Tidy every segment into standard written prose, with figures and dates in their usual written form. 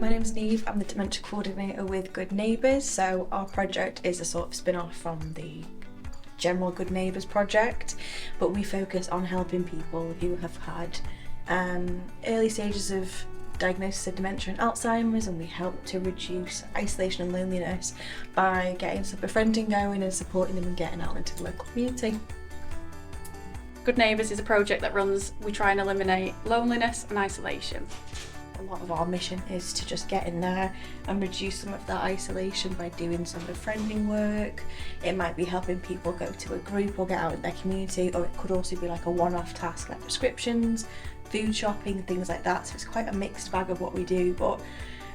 my name's Neve. I'm the Dementia Coordinator with Good Neighbours. So our project is a sort of spin-off from the general Good Neighbours project, but we focus on helping people who have had early stages of diagnosis of dementia and Alzheimer's, and we help to reduce isolation and loneliness by getting some befriending going and supporting them and getting out into the local community. Good Neighbours is a project that we try and eliminate loneliness and isolation. A lot of our mission is to just get in there and reduce some of that isolation by doing some befriending work. It might be helping people go to a group or get out in their community, or it could also be like a one-off task like prescriptions, food shopping, things like that. So it's quite a mixed bag of what we do, but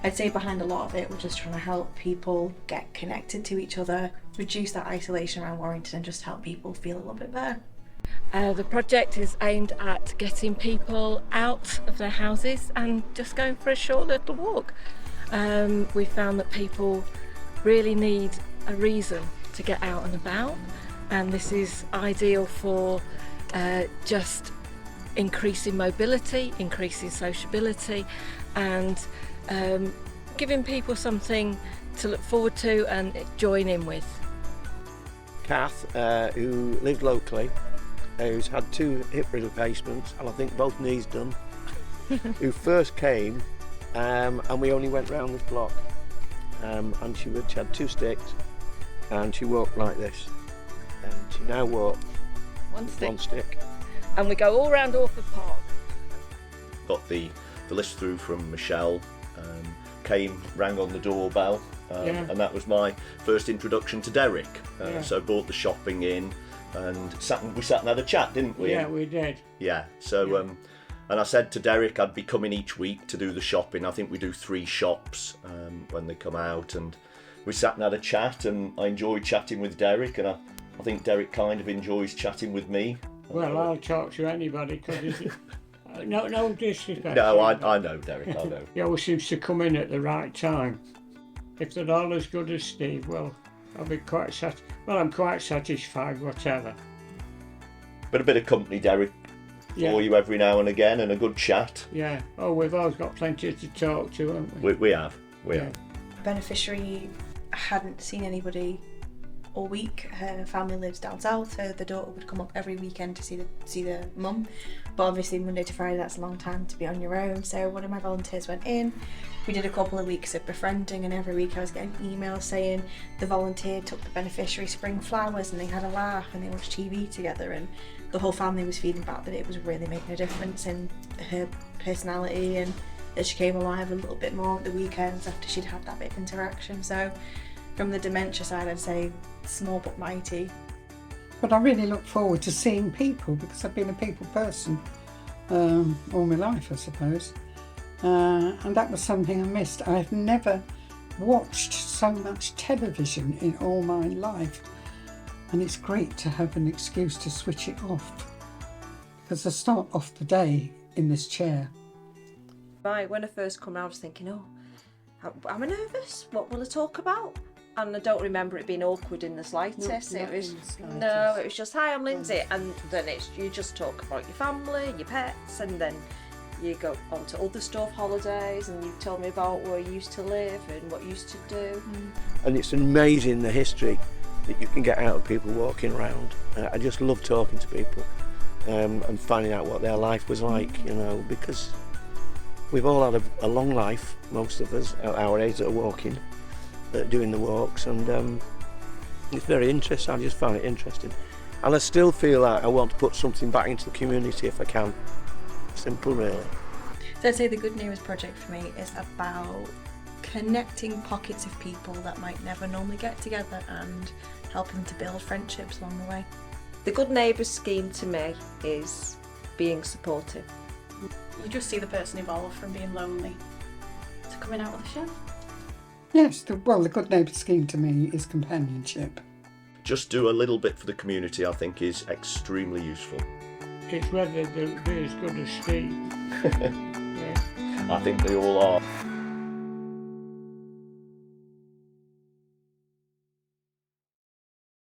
I'd say behind a lot of it we're just trying to help people get connected to each other, reduce that isolation around Warrington and just help people feel a little bit better. The project is aimed at getting people out of their houses and just going for a short little walk. We found that people really need a reason to get out and about, and this is ideal for just increasing mobility, increasing sociability, and giving people something to look forward to and join in with. Kath, who lived locally, who's had 2 hip replacements and I think both knees done, who first came and we only went round this block, and she had 2 sticks and she walked like this, and she now walks one stick. And we go all round Orford Park. Got the list through from Michelle, rang on the doorbell, and that was my first introduction to Derek. So brought the shopping in, and we sat and had a chat, didn't we? Yeah, we did. Yeah, so and I said to Derek I'd be coming each week to do the shopping. I think we do 3 shops when they come out, and we sat and had a chat, and I enjoyed chatting with Derek, and I think Derek kind of enjoys chatting with me. Well, I'll talk to anybody, because no disrespect. No, I know, Derek, I know. He always seems to come in at the right time. If they're all as good as Steve, well, I'll be I'm quite satisfied, whatever. But a bit of company, Derek, for you every now and again, and a good chat. Yeah. Oh, we've always got plenty to talk to, haven't we? We have. The beneficiary hadn't seen anybody all week. Her family lives down south, so the daughter would come up every weekend to see the mum. But obviously Monday to Friday, that's a long time to be on your own. So one of my volunteers went in. We did a couple of weeks of befriending, and every week I was getting emails saying the volunteer took the beneficiary spring flowers and they had a laugh and they watched TV together, and the whole family was feeding back that it was really making a difference in her personality, and that she came alive a little bit more at the weekends after she'd had that bit of interaction. So from the dementia side, I'd say small but mighty. But I really look forward to seeing people, because I've been a people person all my life, I suppose. And that was something I missed. I've never watched so much television in all my life. And it's great to have an excuse to switch it off, because I start off the day in this chair. When I first come out, I was thinking, am I nervous? What will I talk about? And I don't remember it being awkward in the slightest. It was just, hi, I'm Lindsay, and then you just talk about your family, your pets, and then you go on to other stuff, holidays, and you told me about where you used to live and what you used to do. And it's amazing the history that you can get out of people walking around. I just love talking to people and finding out what their life was like, because we've all had a long life, most of us at our age that are walking, doing the walks, and it's very interesting. I just find it interesting, and I still feel like I want to put something back into the community if I can. Simple, really. So I'd say the Good Neighbours project for me is about connecting pockets of people that might never normally get together and helping to build friendships along the way. The Good Neighbours scheme to me is being supportive. You just see the person evolve from being lonely to coming out with a chef. Yes, the Good Neighbours scheme to me is companionship. Just do a little bit for the community, I think, is extremely useful. It's whether they'll be as good as Steve. I think they all are.